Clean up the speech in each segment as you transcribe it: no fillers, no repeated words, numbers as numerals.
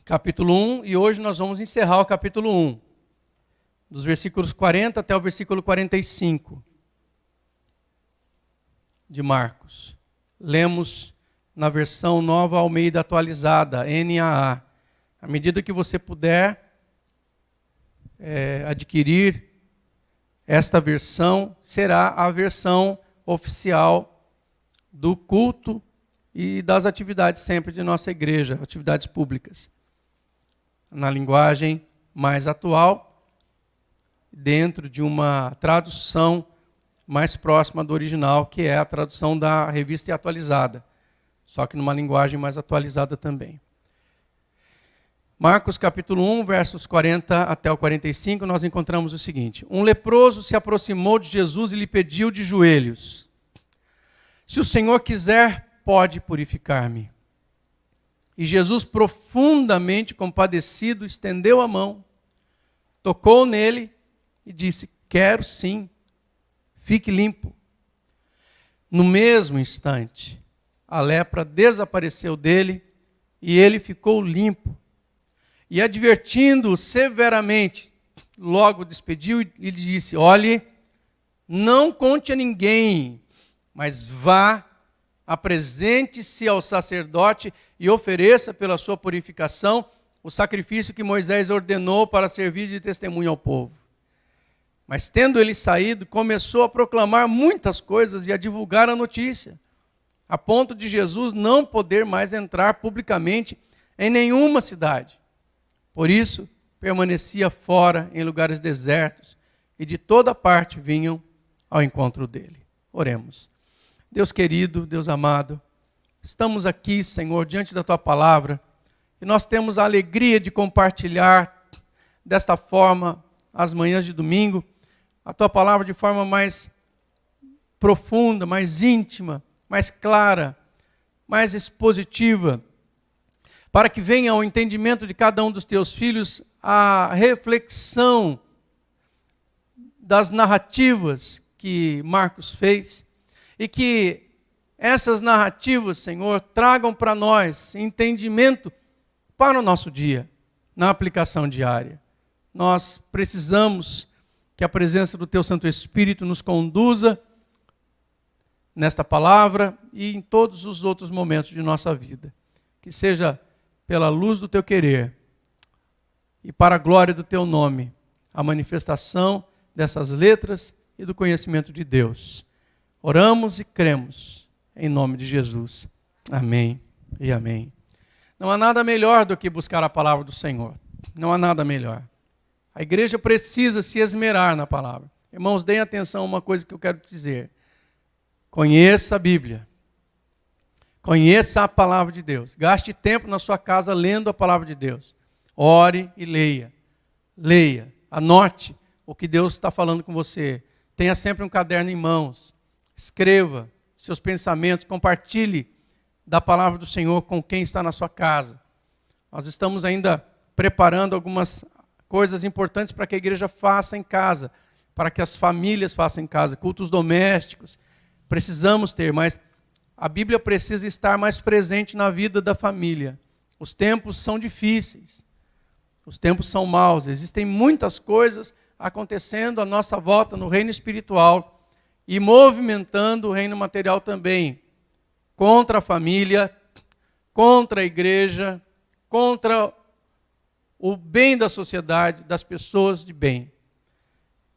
capítulo 1, e hoje nós vamos encerrar o capítulo 1, dos versículos 40 até o versículo 45 de Marcos. Lemos na versão Nova Almeida Atualizada, NAA. À medida que você puder adquirir esta versão, será a versão oficial do culto e das atividades sempre de nossa igreja, atividades públicas. Na linguagem mais atual, dentro de uma tradução mais próxima do original, que é a tradução da Revista Atualizada, só que numa linguagem mais atualizada também. Marcos capítulo 1, versos 40 até o 45, nós encontramos o seguinte: um leproso se aproximou de Jesus e lhe pediu de joelhos: se o Senhor quiser, pode purificar-me. E Jesus, profundamente compadecido, estendeu a mão, tocou nele e disse: quero sim, fique limpo. No mesmo instante, a lepra desapareceu dele e ele ficou limpo. E advertindo-o severamente, logo despediu e lhe disse: olhe, não conte a ninguém, mas vá, apresente-se ao sacerdote e ofereça pela sua purificação o sacrifício que Moisés ordenou para servir de testemunho ao povo. Mas tendo ele saído, começou a proclamar muitas coisas e a divulgar a notícia, a ponto de Jesus não poder mais entrar publicamente em nenhuma cidade. Por isso, permanecia fora em lugares desertos e de toda parte vinham ao encontro dele. Oremos. Deus querido, Deus amado, estamos aqui, Senhor, diante da Tua palavra, e nós temos a alegria de compartilhar desta forma, às manhãs de domingo, a Tua palavra de forma mais profunda, mais íntima, mais clara, mais expositiva, para que venha ao entendimento de cada um dos Teus filhos a reflexão das narrativas que Marcos fez, e que essas narrativas, Senhor, tragam para nós entendimento para o nosso dia, na aplicação diária. Nós precisamos que a presença do Teu Santo Espírito nos conduza nesta palavra e em todos os outros momentos de nossa vida. Que seja pela luz do Teu querer e para a glória do Teu nome, a manifestação dessas letras e do conhecimento de Deus. Oramos e cremos em nome de Jesus. Amém e amém. Não há nada melhor do que buscar a palavra do Senhor. Não há nada melhor. A igreja precisa se esmerar na palavra. Irmãos, deem atenção a uma coisa que eu quero dizer. Conheça a Bíblia. Conheça a palavra de Deus. Gaste tempo na sua casa lendo a palavra de Deus. Ore e leia. Leia. Anote o que Deus está falando com você. Tenha sempre um caderno em mãos. Escreva seus pensamentos, compartilhe da palavra do Senhor com quem está na sua casa. Nós estamos ainda preparando algumas coisas importantes para que a igreja faça em casa, para que as famílias façam em casa, cultos domésticos. Precisamos ter, mas a Bíblia precisa estar mais presente na vida da família. Os tempos são difíceis, os tempos são maus, existem muitas coisas acontecendo à nossa volta no reino espiritual, e movimentando o reino material também, contra a família, contra a igreja, contra o bem da sociedade, das pessoas de bem.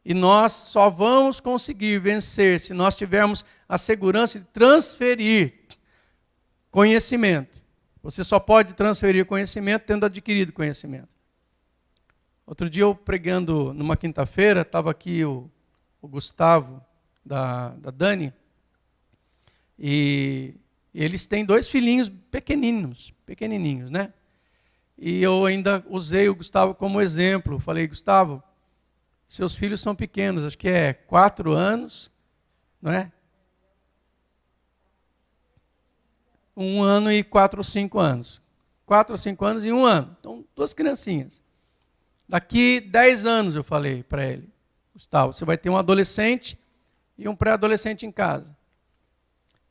E nós só vamos conseguir vencer se nós tivermos a segurança de transferir conhecimento. Você só pode transferir conhecimento tendo adquirido conhecimento. Outro dia eu pregando numa quinta-feira, estava aqui o Gustavo, da Dani, e eles têm 2 filhinhos pequenininhos, né? E eu ainda usei o Gustavo como exemplo. Falei: Gustavo, seus filhos são pequenos, acho que é 4 anos, não é? 1 ano e 4 ou 5 anos. 4 ou 5 anos e 1 ano. Então, 2 criancinhas. Daqui 10 anos, eu falei para ele: Gustavo, você vai ter um adolescente e um pré-adolescente em casa.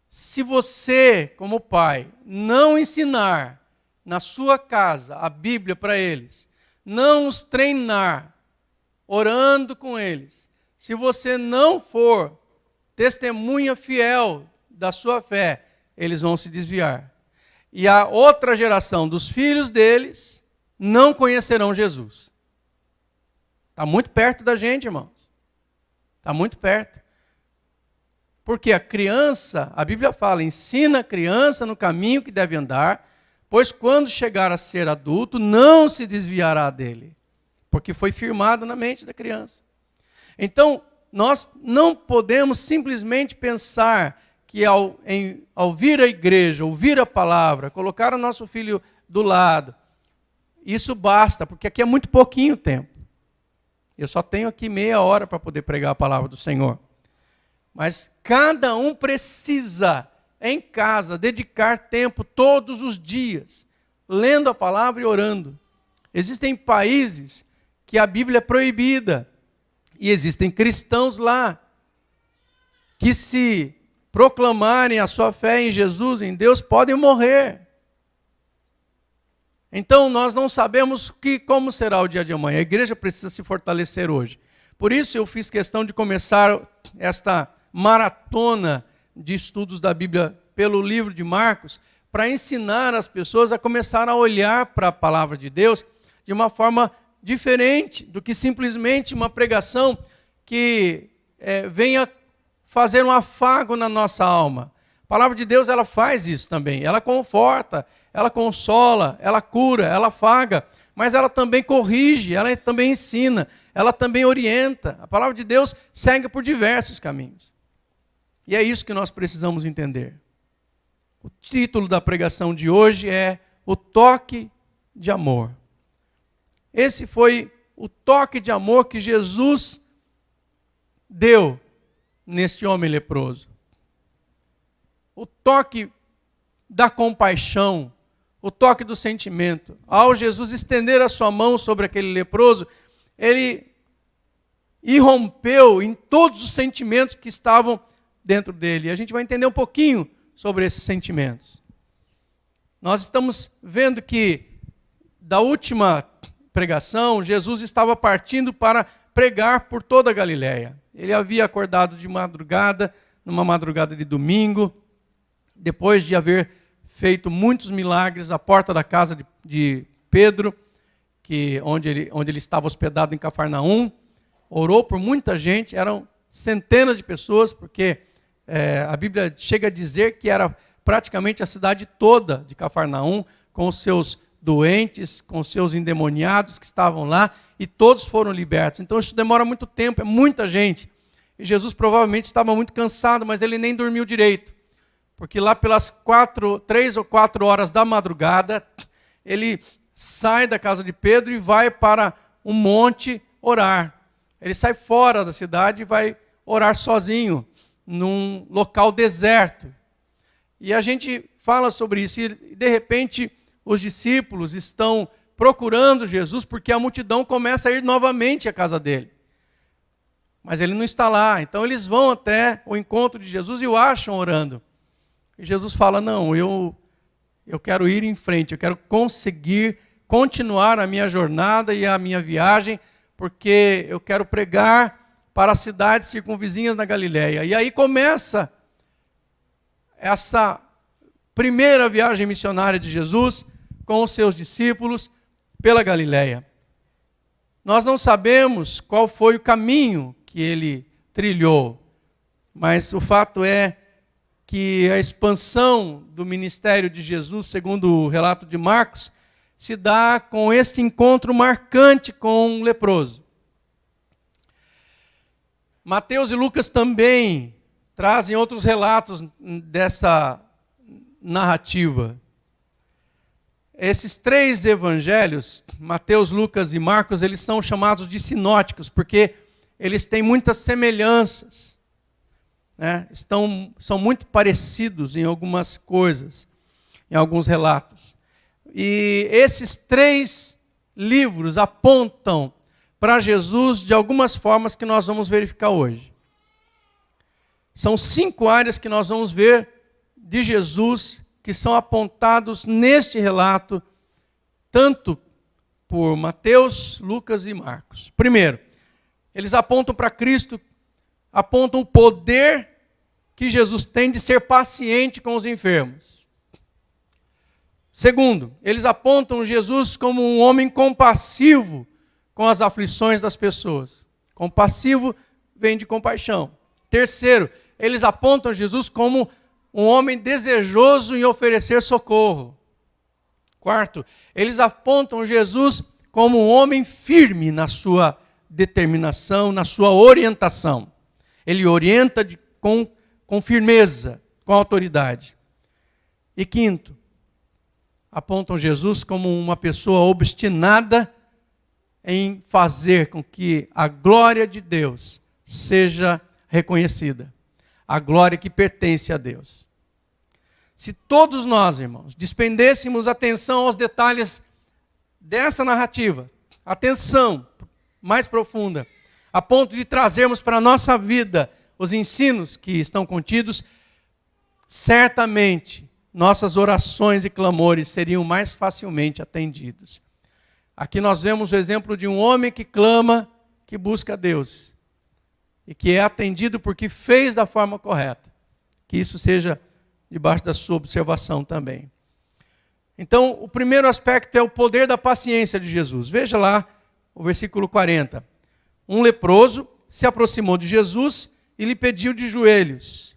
Se você, como pai, não ensinar na sua casa a Bíblia para eles, não os treinar, orando com eles, se você não for testemunha fiel da sua fé, eles vão se desviar. E a outra geração dos filhos deles não conhecerão Jesus. Está muito perto da gente, irmãos. Está muito perto. Porque a criança, a Bíblia fala, ensina a criança no caminho que deve andar, pois quando chegar a ser adulto, não se desviará dele. Porque foi firmado na mente da criança. Então, nós não podemos simplesmente pensar que ao vir à igreja, ouvir a palavra, colocar o nosso filho do lado, isso basta, porque aqui é muito pouquinho tempo. Eu só tenho aqui meia hora para poder pregar a palavra do Senhor. Mas cada um precisa, em casa, dedicar tempo todos os dias, lendo a palavra e orando. Existem países que a Bíblia é proibida, e existem cristãos lá, que se proclamarem a sua fé em Jesus, em Deus, podem morrer. Então nós não sabemos como será o dia de amanhã. A igreja precisa se fortalecer hoje. Por isso eu fiz questão de começar esta maratona de estudos da Bíblia pelo livro de Marcos, para ensinar as pessoas a começar a olhar para a palavra de Deus de uma forma diferente do que simplesmente uma pregação que venha fazer um afago na nossa alma. A palavra de Deus, ela faz isso também. Ela conforta, ela consola, ela cura, ela afaga, mas ela também corrige, ela também ensina, ela também orienta. A palavra de Deus segue por diversos caminhos. E é isso que nós precisamos entender. O título da pregação de hoje é O Toque de Amor. Esse foi o toque de amor que Jesus deu neste homem leproso. O toque da compaixão, o toque do sentimento. Ao Jesus estender a sua mão sobre aquele leproso, ele irrompeu em todos os sentimentos que estavam dentro dele. E a gente vai entender um pouquinho sobre esses sentimentos. Nós estamos vendo que da última pregação, Jesus estava partindo para pregar por toda a Galileia. Ele havia acordado de madrugada, numa madrugada de domingo, depois de haver feito muitos milagres à porta da casa de Pedro, onde ele estava hospedado em Cafarnaum, orou por muita gente, eram centenas de pessoas, porque a Bíblia chega a dizer que era praticamente a cidade toda de Cafarnaum, com os seus doentes, com os seus endemoniados que estavam lá, e todos foram libertos. Então isso demora muito tempo, é muita gente. E Jesus provavelmente estava muito cansado, mas ele nem dormiu direito. Porque lá pelas 3 ou 4 horas da madrugada, ele sai da casa de Pedro e vai para um monte orar. Ele sai fora da cidade e vai orar sozinho, num local deserto. E a gente fala sobre isso, e de repente os discípulos estão procurando Jesus, porque a multidão começa a ir novamente à casa dele. Mas ele não está lá, então eles vão até o encontro de Jesus e o acham orando. E Jesus fala, não, eu quero ir em frente, eu quero conseguir continuar a minha jornada e a minha viagem, porque eu quero pregar para as cidades circunvizinhas na Galileia. E aí começa essa primeira viagem missionária de Jesus com os seus discípulos pela Galileia. Nós não sabemos qual foi o caminho que ele trilhou, mas o fato é que a expansão do ministério de Jesus, segundo o relato de Marcos, se dá com este encontro marcante com um leproso. Mateus e Lucas também trazem outros relatos dessa narrativa. Esses 3 evangelhos, Mateus, Lucas e Marcos, eles são chamados de sinóticos, porque eles têm muitas semelhanças, né? São muito parecidos em algumas coisas, em alguns relatos. E esses 3 livros apontam para Jesus de algumas formas que nós vamos verificar hoje. São 5 áreas que nós vamos ver de Jesus que são apontados neste relato tanto por Mateus, Lucas e Marcos. Primeiro, eles apontam para Cristo, apontam o poder que Jesus tem de ser paciente com os enfermos. Segundo, eles apontam Jesus como um homem compassivo com as aflições das pessoas. Compassivo vem de compaixão. Terceiro, eles apontam Jesus como um homem desejoso em oferecer socorro. Quarto, eles apontam Jesus como um homem firme na sua determinação, na sua orientação. Ele orienta com firmeza, com autoridade. E quinto, apontam Jesus como uma pessoa obstinada em fazer com que a glória de Deus seja reconhecida. A glória que pertence a Deus. Se todos nós, irmãos, despendêssemos atenção aos detalhes dessa narrativa, atenção mais profunda, a ponto de trazermos para a nossa vida os ensinos que estão contidos, certamente nossas orações e clamores seriam mais facilmente atendidos. Aqui nós vemos o exemplo de um homem que clama, que busca Deus, e que é atendido porque fez da forma correta. Que isso seja debaixo da sua observação também. Então, o primeiro aspecto é o poder da paciência de Jesus. Veja lá o versículo 40. Um leproso se aproximou de Jesus e lhe pediu de joelhos: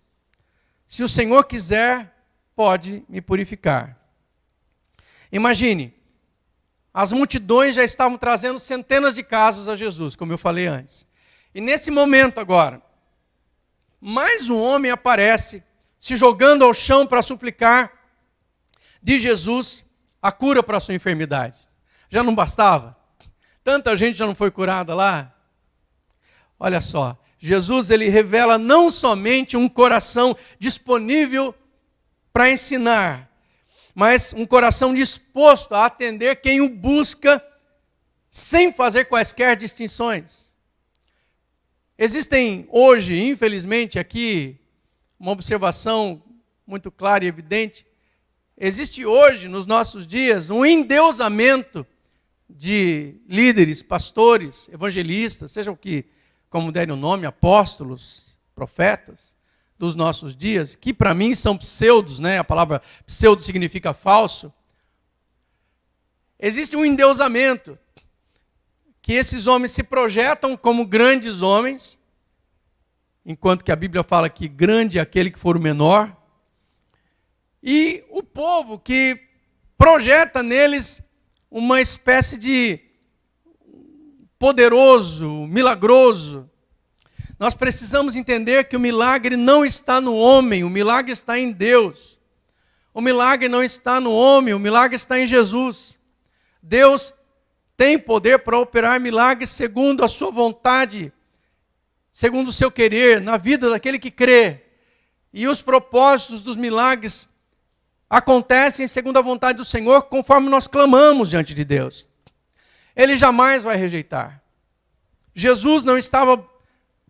se o Senhor quiser, pode me purificar. Imagine, as multidões já estavam trazendo centenas de casos a Jesus, como eu falei antes. E nesse momento agora, mais um homem aparece, se jogando ao chão para suplicar de Jesus a cura para a sua enfermidade. Já não bastava? Tanta gente já não foi curada lá? Olha só, Jesus ele revela não somente um coração disponível para ensinar, mas um coração disposto a atender quem o busca sem fazer quaisquer distinções. Existem hoje, infelizmente, aqui uma observação muito clara e evidente. Existe hoje, nos nossos dias, um endeusamento de líderes, pastores, evangelistas, seja o que, como derem o nome, apóstolos, profetas, dos nossos dias, que para mim são pseudos, né? A palavra pseudo significa falso. Existe um endeusamento, que esses homens se projetam como grandes homens, enquanto que a Bíblia fala que grande é aquele que for o menor, e o povo que projeta neles uma espécie de poderoso, milagroso. Nós precisamos entender que o milagre não está no homem, o milagre está em Deus. O milagre não está no homem, o milagre está em Jesus. Deus tem poder para operar milagres segundo a sua vontade, segundo o seu querer, na vida daquele que crê. E os propósitos dos milagres acontecem segundo a vontade do Senhor, conforme nós clamamos diante de Deus. Ele jamais vai rejeitar. Jesus não estava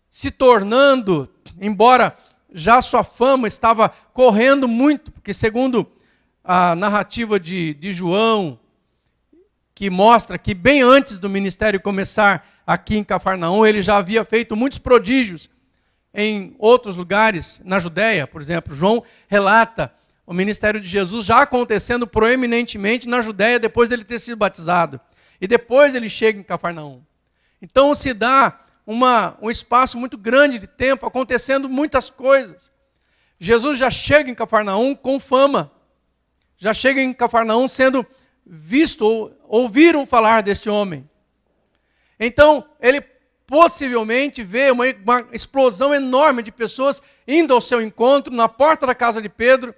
se tornando, embora já sua fama estava correndo muito, porque segundo a narrativa de João, que mostra que bem antes do ministério começar aqui em Cafarnaum, ele já havia feito muitos prodígios em outros lugares, na Judéia, por exemplo. João relata o ministério de Jesus já acontecendo proeminentemente na Judéia, depois dele ter sido batizado. E depois ele chega em Cafarnaum. Então se dá um espaço muito grande de tempo, acontecendo muitas coisas. Jesus já chega em Cafarnaum com fama. Já chega em Cafarnaum sendo visto, ou ouviram falar deste homem. Então, ele possivelmente vê uma explosão enorme de pessoas indo ao seu encontro na porta da casa de Pedro.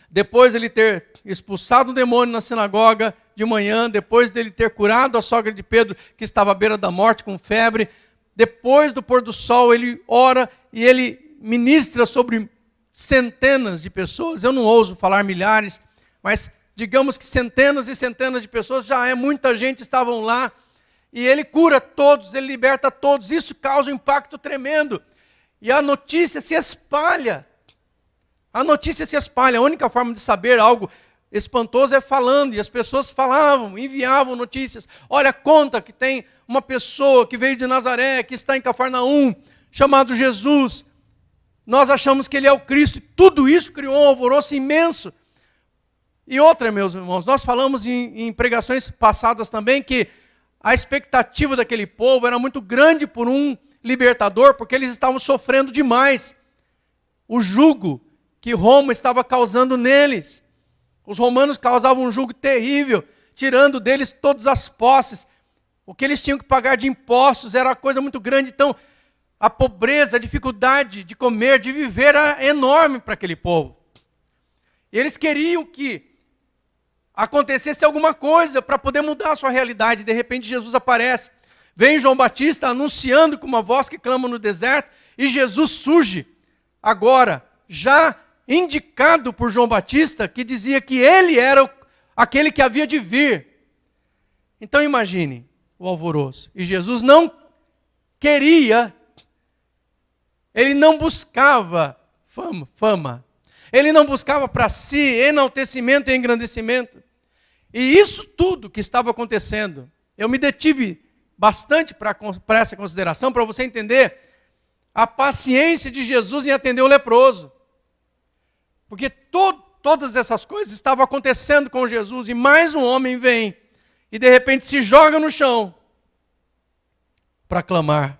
Depois de ele ter expulsado o demônio na sinagoga de manhã, depois dele ter curado a sogra de Pedro, que estava à beira da morte com febre, depois do pôr do sol, ele ora e ele ministra sobre centenas de pessoas. Eu não ouso falar milhares, mas digamos que centenas e centenas de pessoas, já é muita gente, estavam lá, e ele cura todos, ele liberta todos. Isso causa um impacto tremendo, e a notícia se espalha. A notícia se espalha. A única forma de saber algo espantoso é falando, e as pessoas falavam, enviavam notícias. Olha, conta que tem uma pessoa que veio de Nazaré, que está em Cafarnaum, chamado Jesus. Nós achamos que ele é o Cristo, e tudo isso criou um alvoroço imenso. E outra, meus irmãos, nós falamos em pregações passadas também que a expectativa daquele povo era muito grande por um libertador, porque eles estavam sofrendo demais o jugo que Roma estava causando neles. Os romanos causavam um jugo terrível, tirando deles todas as posses. O que eles tinham que pagar de impostos era uma coisa muito grande. Então, a pobreza, a dificuldade de comer, de viver era enorme para aquele povo. E eles queriam que acontecesse alguma coisa para poder mudar a sua realidade. De repente, Jesus aparece. Vem João Batista anunciando com uma voz que clama no deserto, e Jesus surge agora, já indicado por João Batista, que dizia que ele era aquele que havia de vir. Então imagine o alvoroço. E Jesus não queria, ele não buscava fama. Ele não buscava para si enaltecimento e engrandecimento. E isso tudo que estava acontecendo, eu me detive bastante para essa consideração, para você entender a paciência de Jesus em atender o leproso. Porque todas essas coisas estavam acontecendo com Jesus, e mais um homem vem e de repente se joga no chão para clamar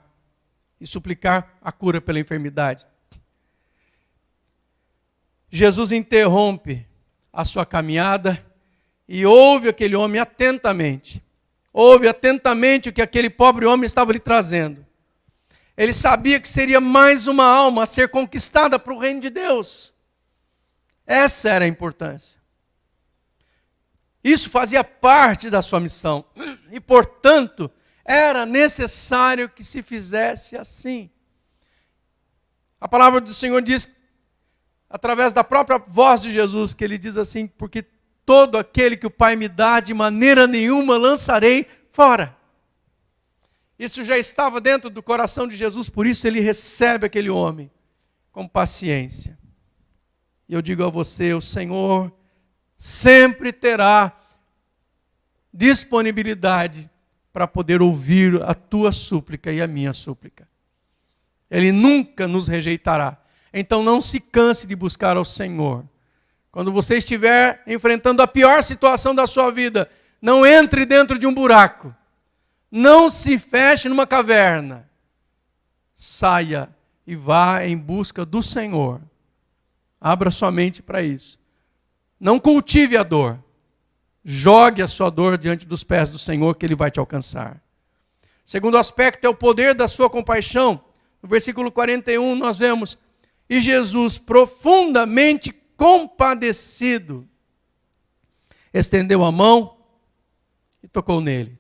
e suplicar a cura pela enfermidade. Jesus interrompe a sua caminhada e ouve aquele homem atentamente. Ouve atentamente o que aquele pobre homem estava lhe trazendo. Ele sabia que seria mais uma alma a ser conquistada para o reino de Deus. Essa era a importância. Isso fazia parte da sua missão. E, portanto, era necessário que se fizesse assim. A palavra do Senhor diz, através da própria voz de Jesus, que ele diz assim: porque todo aquele que o Pai me dá, de maneira nenhuma lançarei fora. Isso já estava dentro do coração de Jesus, por isso ele recebe aquele homem com paciência. E eu digo a você, o Senhor sempre terá disponibilidade para poder ouvir a tua súplica e a minha súplica. Ele nunca nos rejeitará. Então não se canse de buscar ao Senhor. Quando você estiver enfrentando a pior situação da sua vida, não entre dentro de um buraco. Não se feche numa caverna. Saia e vá em busca do Senhor. Abra sua mente para isso. Não cultive a dor. Jogue a sua dor diante dos pés do Senhor, que Ele vai te alcançar. Segundo aspecto é o poder da sua compaixão. No versículo 41 nós vemos: e Jesus, profundamente compadecido, estendeu a mão e tocou nele.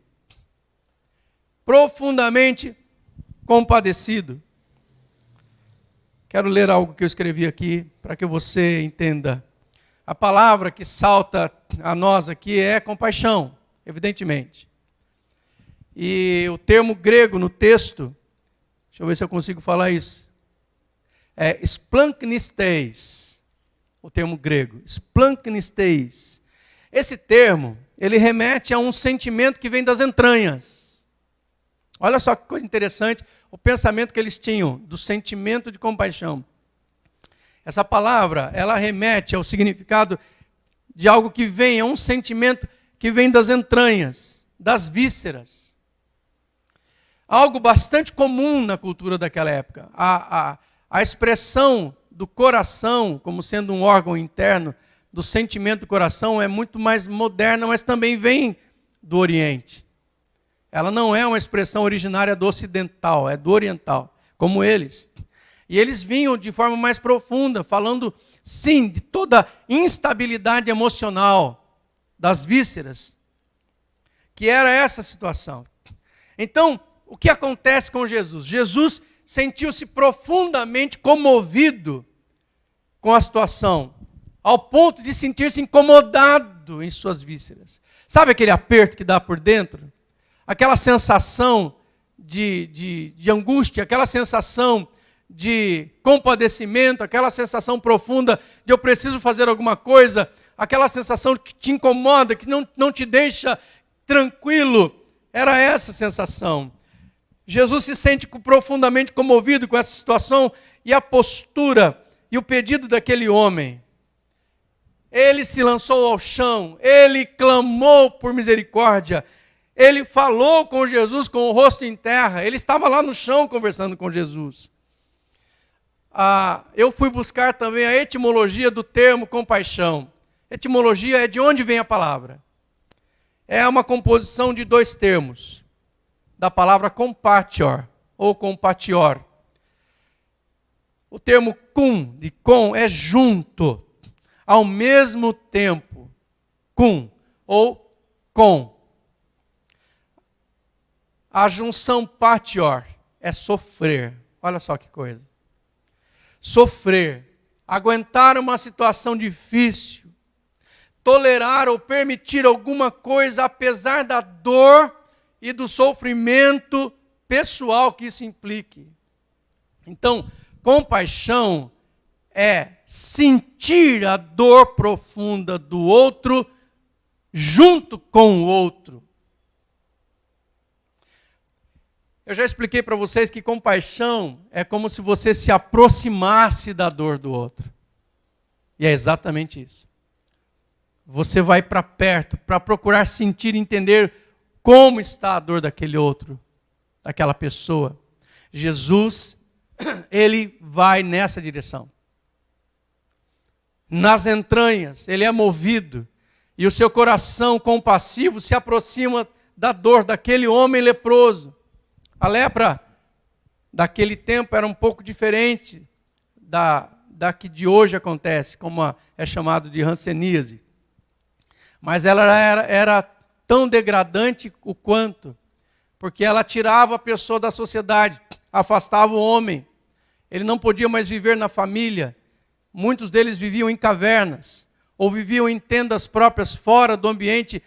Profundamente compadecido. Quero ler algo que eu escrevi aqui, para que você entenda. A palavra que salta a nós aqui é compaixão, evidentemente. E o termo grego no texto, deixa eu ver se eu consigo falar isso, é splanknisteis, o termo grego, splanknisteis. Esse termo, ele remete a um sentimento que vem das entranhas. Olha só que coisa interessante, o pensamento que eles tinham do sentimento de compaixão. Essa palavra, ela remete ao significado de algo que vem, é um sentimento que vem das entranhas, das vísceras. Algo bastante comum na cultura daquela época. A expressão do coração, como sendo um órgão interno, do sentimento do coração, é muito mais moderna, mas também vem do Oriente. Ela não é uma expressão originária do ocidental, é do oriental, como eles. E eles vinham de forma mais profunda, falando, sim, de toda a instabilidade emocional das vísceras, que era essa situação. Então, o que acontece com Jesus? Jesus sentiu-se profundamente comovido com a situação, ao ponto de sentir-se incomodado em suas vísceras. Sabe aquele aperto que dá por dentro? Aquela sensação de angústia, aquela sensação de compadecimento, aquela sensação profunda de eu preciso fazer alguma coisa, aquela sensação que te incomoda, que não te deixa tranquilo. Era essa sensação. Jesus se sente profundamente comovido com essa situação e a postura e o pedido daquele homem. Ele se lançou ao chão, ele clamou por misericórdia, ele falou com Jesus com o rosto em terra, ele estava lá no chão conversando com Jesus. Eu fui buscar também a etimologia do termo compaixão. Etimologia é de onde vem a palavra. É uma composição de dois termos, da palavra compatior ou compatior. O termo cum, de com, é junto, ao mesmo tempo, cum ou com. A junção patior é sofrer. Olha só que coisa. Sofrer, aguentar uma situação difícil, tolerar ou permitir alguma coisa apesar da dor e do sofrimento pessoal que isso implique. Então, compaixão é sentir a dor profunda do outro junto com o outro. Eu já expliquei para vocês que compaixão é como se você se aproximasse da dor do outro. E é exatamente isso. Você vai para perto para procurar sentir e entender como está a dor daquele outro, daquela pessoa. Jesus, ele vai nessa direção. Nas entranhas, ele é movido. E o seu coração compassivo se aproxima da dor daquele homem leproso. A lepra daquele tempo era um pouco diferente da que de hoje acontece, como é chamado de hanseníase. Mas ela era tão degradante o quanto, porque ela tirava a pessoa da sociedade, afastava o homem. Ele não podia mais viver na família. Muitos deles viviam em cavernas, ou viviam em tendas próprias fora do ambiente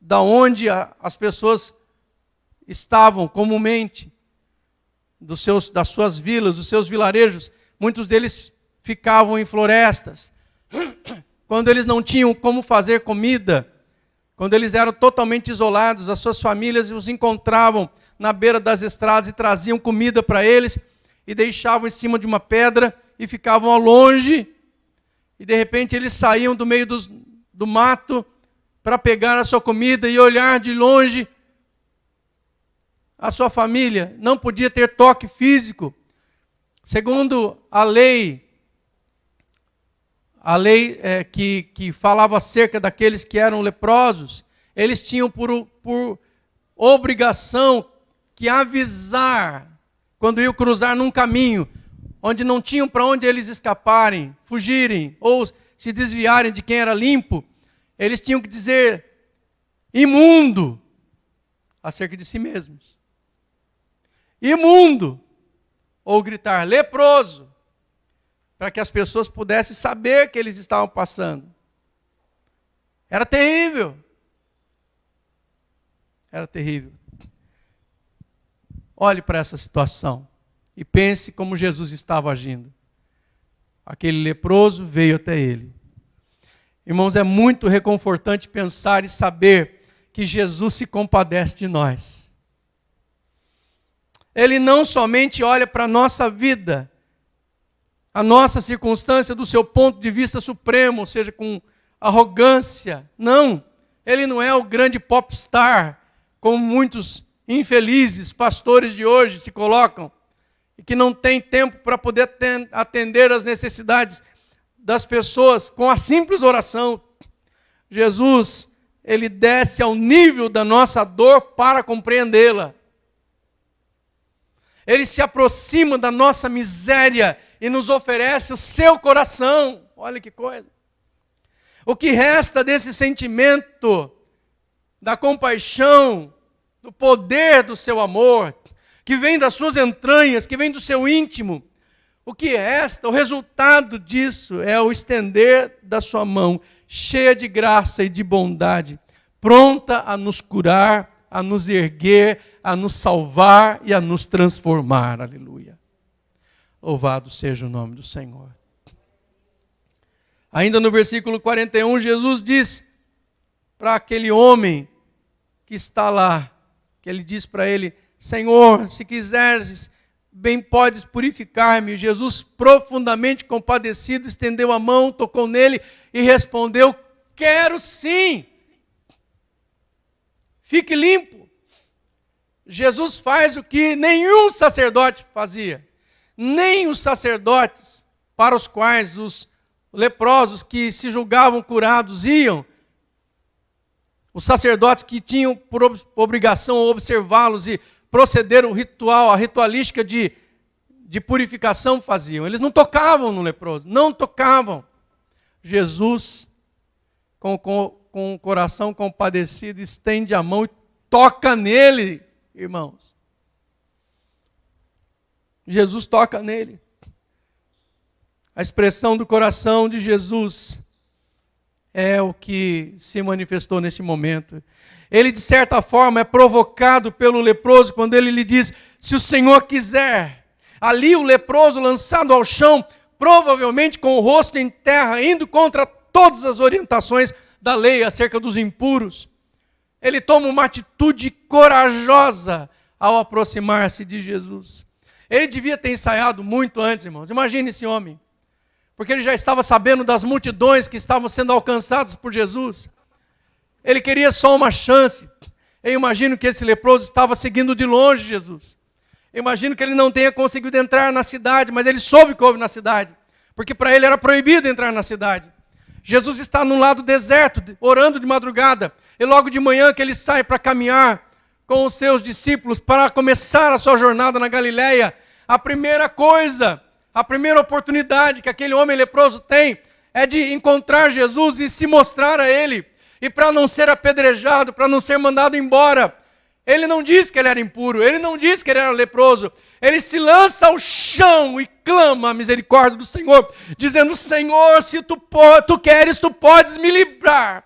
da onde as pessoas estavam comumente, das suas vilas, dos seus vilarejos. Muitos deles ficavam em florestas. Quando eles não tinham como fazer comida, quando eles eram totalmente isolados, as suas famílias os encontravam na beira das estradas e traziam comida para eles e deixavam em cima de uma pedra e ficavam ao longe. E de repente eles saíam do meio do mato para pegar a sua comida e olhar de longe a sua família. Não podia ter toque físico. Segundo a lei que falava acerca daqueles que eram leprosos, eles tinham por obrigação que avisar quando iam cruzar num caminho onde não tinham para onde eles escaparem, fugirem ou se desviarem de quem era limpo. Eles tinham que dizer imundo acerca de si mesmos. Imundo, ou gritar leproso, para que as pessoas pudessem saber que eles estavam passando. Era terrível. Era terrível. Olhe para essa situação e pense como Jesus estava agindo. Aquele leproso veio até ele. Irmãos, é muito reconfortante pensar e saber que Jesus se compadece de nós. Ele não somente olha para a nossa vida, a nossa circunstância do seu ponto de vista supremo, ou seja, com arrogância. Não, ele não é o grande popstar, como muitos infelizes pastores de hoje se colocam, e que não têm tempo para poder atender às necessidades das pessoas com a simples oração. Jesus, ele desce ao nível da nossa dor para compreendê-la. Ele se aproxima da nossa miséria e nos oferece o seu coração. Olha que coisa. O que resta desse sentimento da compaixão, do poder do seu amor, que vem das suas entranhas, que vem do seu íntimo, o que resta, o resultado disso é o estender da sua mão, cheia de graça e de bondade, pronta a nos curar, a nos erguer, a nos salvar e a nos transformar. Aleluia. Louvado seja o nome do Senhor. Ainda no versículo 41, Jesus diz para aquele homem que está lá, que ele diz para ele: Senhor, se quiseres, bem podes purificar-me. Jesus, profundamente compadecido, estendeu a mão, tocou nele e respondeu: quero sim. Fique limpo. Jesus faz o que nenhum sacerdote fazia. Nem os sacerdotes para os quais os leprosos que se julgavam curados iam. Os sacerdotes que tinham por obrigação observá-los e proceder o ritual, a ritualística de purificação faziam. Eles não tocavam no leproso, não tocavam. Jesus, com o coração compadecido, estende a mão e toca nele, irmãos. Jesus toca nele. A expressão do coração de Jesus é o que se manifestou neste momento. Ele, de certa forma, é provocado pelo leproso quando ele lhe diz: se o Senhor quiser. Ali o leproso, lançado ao chão, provavelmente com o rosto em terra, indo contra todas as orientações da lei acerca dos impuros. Ele toma uma atitude corajosa ao aproximar-se de Jesus. Ele devia ter ensaiado muito antes, irmãos. Imagine esse homem. Porque ele já estava sabendo das multidões que estavam sendo alcançadas por Jesus. Ele queria só uma chance. Eu imagino que esse leproso estava seguindo de longe Jesus. Eu imagino que ele não tenha conseguido entrar na cidade, mas ele soube que houve na cidade. Porque para ele era proibido entrar na cidade. Jesus está num lado deserto, orando de madrugada. E logo de manhã que ele sai para caminhar com os seus discípulos para começar a sua jornada na Galileia. A primeira coisa, a primeira oportunidade que aquele homem leproso tem é de encontrar Jesus e se mostrar a ele. E para não ser apedrejado, para não ser mandado embora, ele não diz que ele era impuro, ele não diz que ele era leproso. Ele se lança ao chão e clama a misericórdia do Senhor, dizendo: Senhor, se tu queres, tu podes me livrar.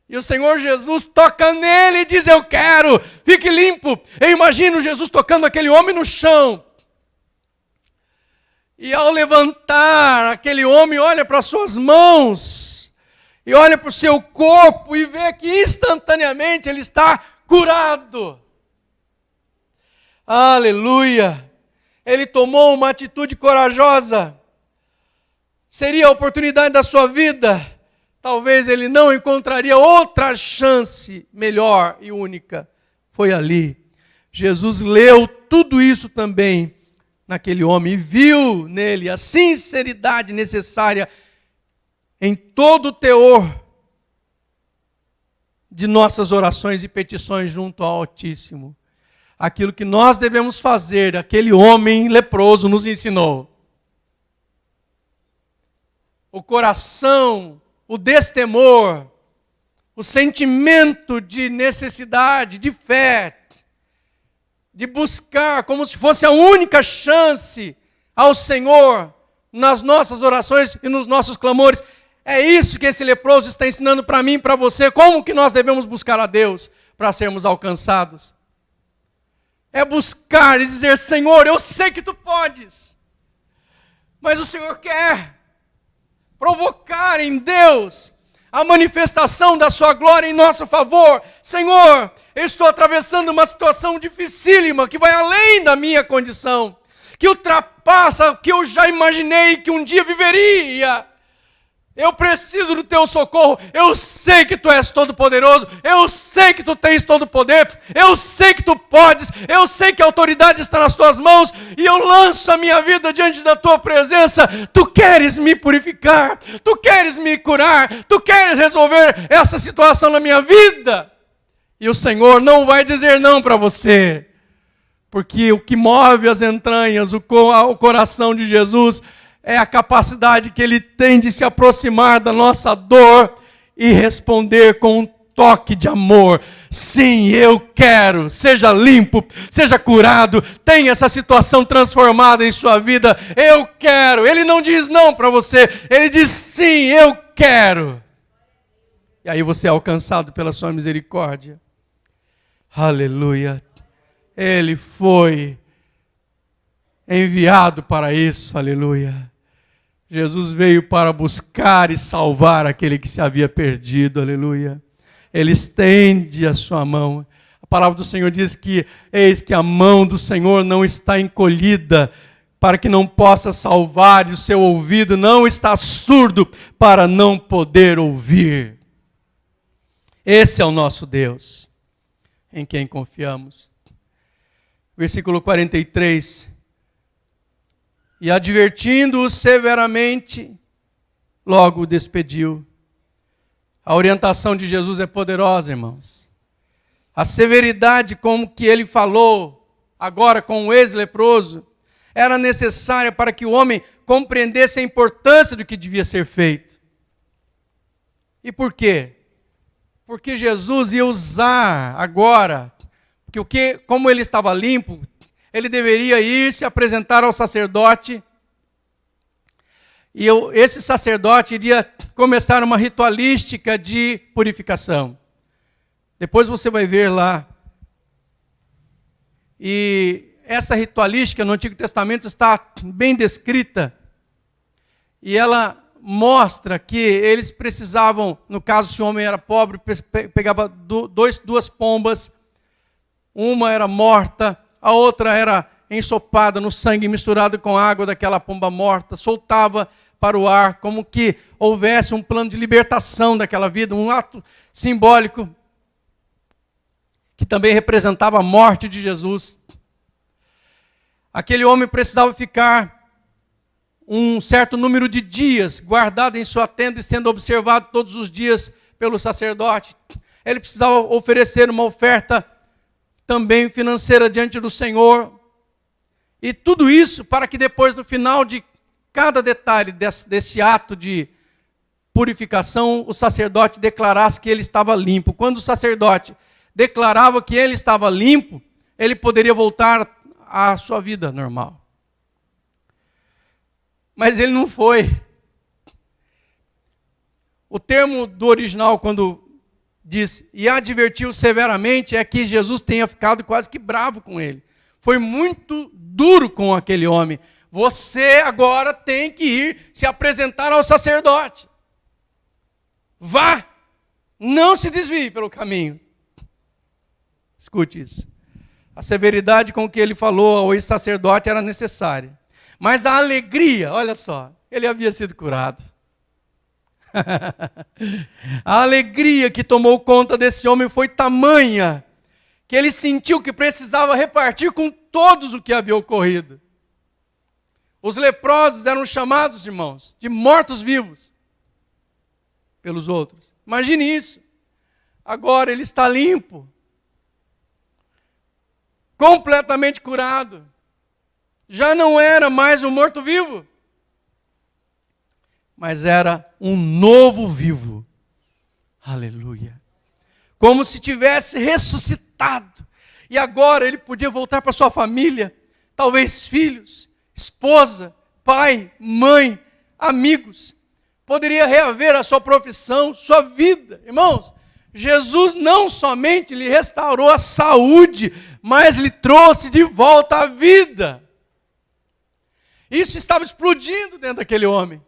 E o Senhor Jesus toca nele e diz: eu quero, fique limpo. Eu imagino Jesus tocando aquele homem no chão. E ao levantar, aquele homem olha para as suas mãos, e olha para o seu corpo, e vê que instantaneamente ele está curado. Aleluia! Ele tomou uma atitude corajosa. Seria a oportunidade da sua vida. Talvez ele não encontraria outra chance melhor e única. Foi ali. Jesus leu tudo isso também naquele homem e viu nele a sinceridade necessária em todo o teor de nossas orações e petições junto ao Altíssimo. Aquilo que nós devemos fazer, aquele homem leproso nos ensinou. O coração, o destemor, o sentimento de necessidade, de fé, de buscar como se fosse a única chance ao Senhor nas nossas orações e nos nossos clamores. É isso que esse leproso está ensinando para mim e para você, como que nós devemos buscar a Deus para sermos alcançados. É buscar e dizer: Senhor, eu sei que tu podes, mas o Senhor quer provocar em Deus a manifestação da sua glória em nosso favor. Senhor, eu estou atravessando uma situação dificílima que vai além da minha condição, que ultrapassa o que eu já imaginei que um dia viveria. Eu preciso do teu socorro. Eu sei que tu és todo poderoso. Eu sei que tu tens todo o poder. Eu sei que tu podes. Eu sei que a autoridade está nas tuas mãos. E eu lanço a minha vida diante da tua presença. Tu queres me purificar. Tu queres me curar. Tu queres resolver essa situação na minha vida. E o Senhor não vai dizer não para você. Porque o que move as entranhas, o coração de Jesus, é a capacidade que Ele tem de se aproximar da nossa dor e responder com um toque de amor. Sim, eu quero. Seja limpo, seja curado, tenha essa situação transformada em sua vida. Eu quero. Ele não diz não para você. Ele diz sim, eu quero. E aí você é alcançado pela sua misericórdia. Aleluia. Ele foi enviado para isso. Aleluia. Jesus veio para buscar e salvar aquele que se havia perdido, aleluia. Ele estende a sua mão. A palavra do Senhor diz que, eis que a mão do Senhor não está encolhida, para que não possa salvar, e o seu ouvido não está surdo, para não poder ouvir. Esse é o nosso Deus, em quem confiamos. Versículo 43. E advertindo-o severamente, logo o despediu. A orientação de Jesus é poderosa, irmãos. A severidade como que ele falou agora com o ex-leproso era necessária para que o homem compreendesse a importância do que devia ser feito. E por quê? Porque Jesus ia usar agora, porque como ele estava limpo, ele deveria ir se apresentar ao sacerdote, e esse sacerdote iria começar uma ritualística de purificação. Depois você vai ver lá. E essa ritualística no Antigo Testamento está bem descrita, e ela mostra que eles precisavam, no caso se o homem era pobre, pegava duas pombas, uma era morta, a outra era ensopada no sangue misturado com água daquela pomba morta, soltava para o ar, como que houvesse um plano de libertação daquela vida, um ato simbólico, que também representava a morte de Jesus. Aquele homem precisava ficar um certo número de dias guardado em sua tenda e sendo observado todos os dias pelo sacerdote. Ele precisava oferecer uma oferta também financeira diante do Senhor. E tudo isso para que depois, no final de cada detalhe desse ato de purificação, o sacerdote declarasse que ele estava limpo. Quando o sacerdote declarava que ele estava limpo, ele poderia voltar à sua vida normal. Mas ele não foi. O termo do original, quando diz, e advertiu severamente, é que Jesus tenha ficado quase que bravo com ele. Foi muito duro com aquele homem. Você agora tem que ir se apresentar ao sacerdote. Vá, não se desvie pelo caminho. Escute isso. A severidade com que ele falou ao ex-sacerdote era necessária. Mas a alegria, olha só, ele havia sido curado. A alegria que tomou conta desse homem foi tamanha, que ele sentiu que precisava repartir com todos o que havia ocorrido. Os leprosos eram chamados, irmãos, de mortos-vivos pelos outros. Imagine isso. Agora ele está limpo, completamente curado. Já não era mais um morto-vivo, mas era um novo vivo. Aleluia. Como se tivesse ressuscitado. E agora ele podia voltar para sua família, talvez filhos, esposa, pai, mãe, amigos. Poderia reaver a sua profissão, sua vida. Irmãos, Jesus não somente lhe restaurou a saúde, mas lhe trouxe de volta a vida. Isso estava explodindo dentro daquele homem.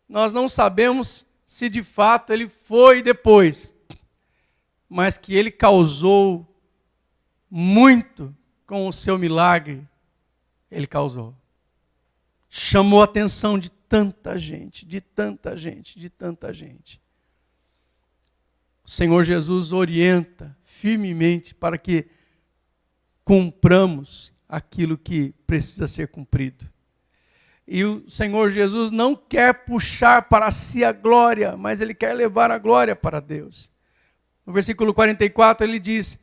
Nós não sabemos se de fato ele foi depois, mas que ele causou muito com o seu milagre, ele causou. Chamou a atenção de tanta gente, de tanta gente, de tanta gente. O Senhor Jesus orienta firmemente para que cumpramos aquilo que precisa ser cumprido. E o Senhor Jesus não quer puxar para si a glória, mas Ele quer levar a glória para Deus. No versículo 44 ele diz,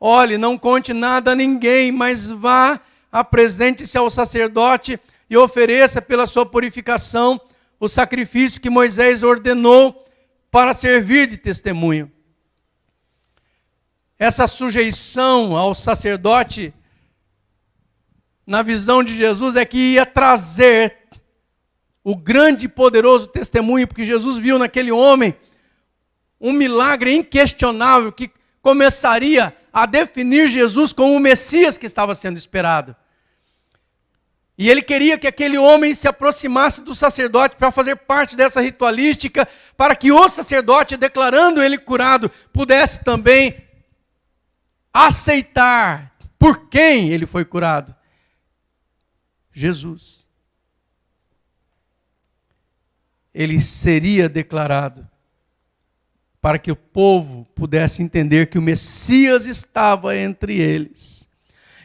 olhe, não conte nada a ninguém, mas vá, apresente-se ao sacerdote e ofereça pela sua purificação o sacrifício que Moisés ordenou para servir de testemunho. Essa sujeição ao sacerdote, na visão de Jesus, é que ia trazer o grande e poderoso testemunho, porque Jesus viu naquele homem um milagre inquestionável que começaria a definir Jesus como o Messias que estava sendo esperado. E ele queria que aquele homem se aproximasse do sacerdote para fazer parte dessa ritualística, para que o sacerdote, declarando ele curado, pudesse também aceitar por quem ele foi curado. Jesus. Ele seria declarado para que o povo pudesse entender que o Messias estava entre eles.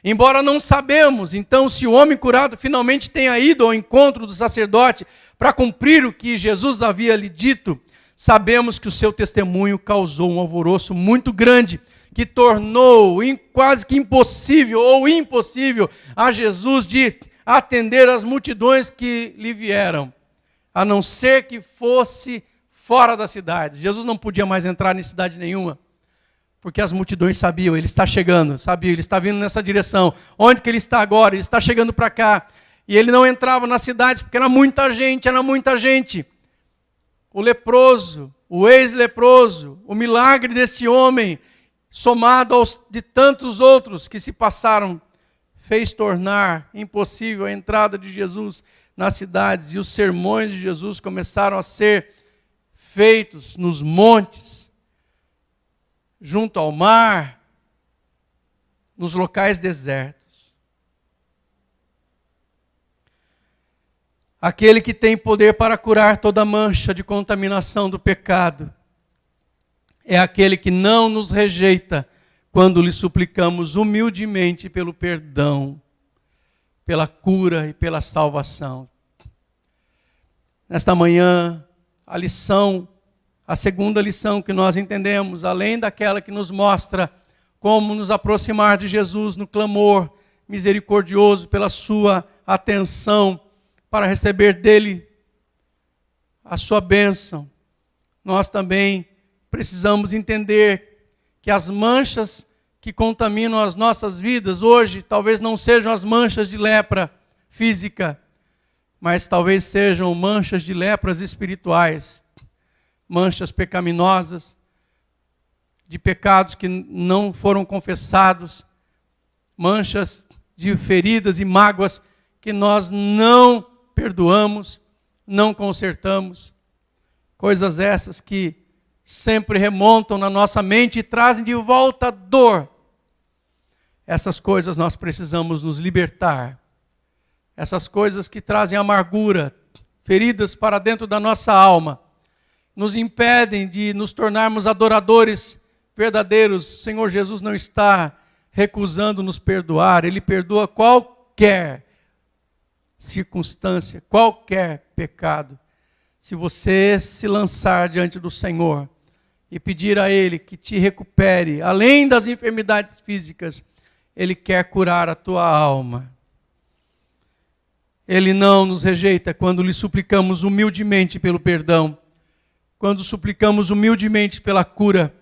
Embora não sabemos, então, se o homem curado finalmente tenha ido ao encontro do sacerdote para cumprir o que Jesus havia lhe dito, sabemos que o seu testemunho causou um alvoroço muito grande, que tornou quase que impossível ou impossível a Jesus de atender as multidões que lhe vieram, a não ser que fosse fora da cidade. Jesus não podia mais entrar em cidade nenhuma, porque as multidões sabiam, ele está chegando, sabiam, ele está vindo nessa direção. Onde que ele está agora? Ele está chegando para cá. E ele não entrava nas cidades, porque era muita gente, era muita gente. O leproso, o ex-leproso, o milagre deste homem, somado aos de tantos outros que se passaram, fez tornar impossível a entrada de Jesus nas cidades, e os sermões de Jesus começaram a ser feitos nos montes, junto ao mar, nos locais desertos. Aquele que tem poder para curar toda mancha de contaminação do pecado é aquele que não nos rejeita quando lhe suplicamos humildemente pelo perdão, pela cura e pela salvação. Nesta manhã, a segunda lição que nós entendemos, além daquela que nos mostra como nos aproximar de Jesus no clamor misericordioso pela sua atenção para receber dele a sua bênção, nós também precisamos entender que as manchas que contaminam as nossas vidas hoje talvez não sejam as manchas de lepra física, mas talvez sejam manchas de lepras espirituais, manchas pecaminosas, de pecados que não foram confessados, manchas de feridas e mágoas que nós não perdoamos, não consertamos. Coisas essas que sempre remontam na nossa mente e trazem de volta dor. Essas coisas nós precisamos nos libertar. Essas coisas que trazem amargura, feridas para dentro da nossa alma, nos impedem de nos tornarmos adoradores verdadeiros. O Senhor Jesus não está recusando nos perdoar, Ele perdoa qualquer circunstância, qualquer pecado. Se você se lançar diante do Senhor e pedir a Ele que te recupere, além das enfermidades físicas, Ele quer curar a tua alma. Ele não nos rejeita quando lhe suplicamos humildemente pelo perdão, quando suplicamos humildemente pela cura,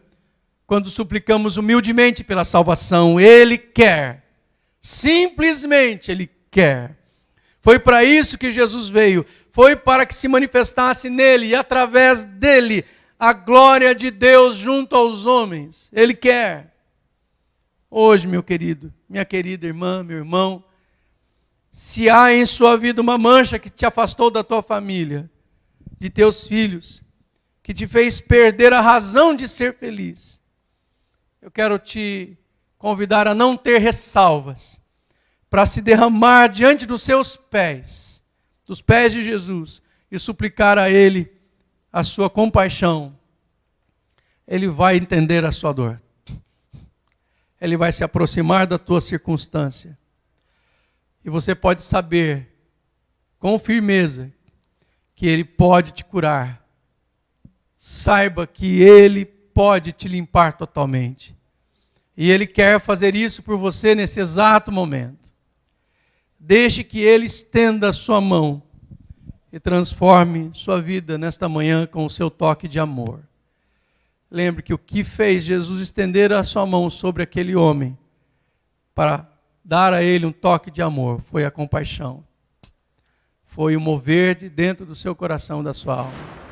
quando suplicamos humildemente pela salvação. Ele quer, simplesmente Ele quer. Foi para isso que Jesus veio, foi para que se manifestasse nele e através dele a glória de Deus junto aos homens. Ele quer. Hoje, meu querido, minha querida irmã, meu irmão, se há em sua vida uma mancha que te afastou da tua família, de teus filhos, que te fez perder a razão de ser feliz, eu quero te convidar a não ter ressalvas, para se derramar diante dos seus pés, dos pés de Jesus, e suplicar a Ele a sua compaixão. Ele vai entender a sua dor. Ele vai se aproximar da tua circunstância. E você pode saber, com firmeza, que Ele pode te curar. Saiba que Ele pode te limpar totalmente. E Ele quer fazer isso por você nesse exato momento. Deixe que Ele estenda a sua mão e transforme sua vida nesta manhã com o seu toque de amor. Lembre que o que fez Jesus estender a sua mão sobre aquele homem para dar a ele um toque de amor foi a compaixão. Foi o mover de dentro do seu coração, da sua alma.